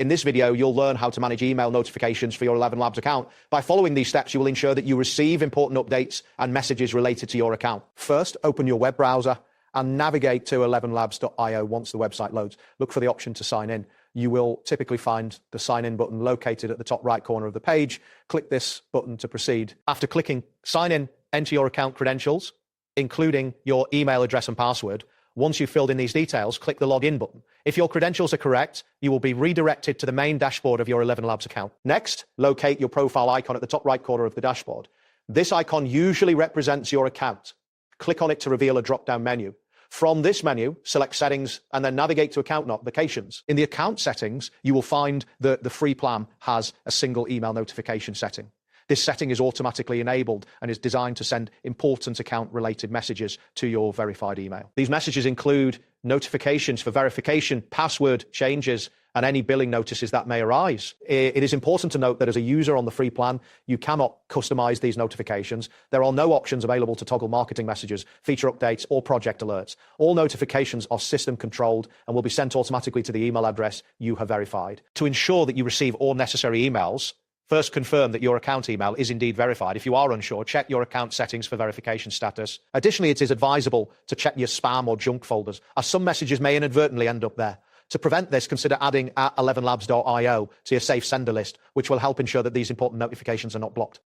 In this video, you'll learn how to manage email notifications for your ElevenLabs account. By following these steps, you will ensure that you receive important updates and messages related to your account. First, open your web browser and navigate to ElevenLabs.io once the website loads. Look for the option to sign in. You will typically find the sign in button located at the top right corner of the page. Click this button to proceed. After clicking sign in, enter your account credentials, including your email address and password. Once you've filled in these details, click the login button. If your credentials are correct, you will be redirected to the main dashboard of your ElevenLabs account. Next, locate your profile icon at the top right corner of the dashboard. This icon usually represents your account. Click on it to reveal a drop-down menu. From this menu, select Settings and then navigate to Account Notifications. In the account settings, you will find that the free plan has a single email notification setting. This setting is automatically enabled and is designed to send important account-related messages to your verified email. These messages include notifications for verification, password changes, and any billing notices that may arise. It is important to note that as a user on the free plan, you cannot customize these notifications. There are no options available to toggle marketing messages, feature updates, or project alerts. All notifications are system controlled and will be sent automatically to the email address you have verified. To ensure that you receive all necessary emails, first confirm that your account email is indeed verified. If you are unsure, check your account settings for verification status. Additionally, it is advisable to check your spam or junk folders, as some messages may inadvertently end up there. To prevent this, consider adding @ElevenLabs.io to your safe sender list, which will help ensure that these important notifications are not blocked.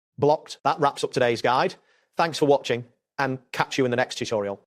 That wraps up today's guide. Thanks for watching, and catch you in the next tutorial.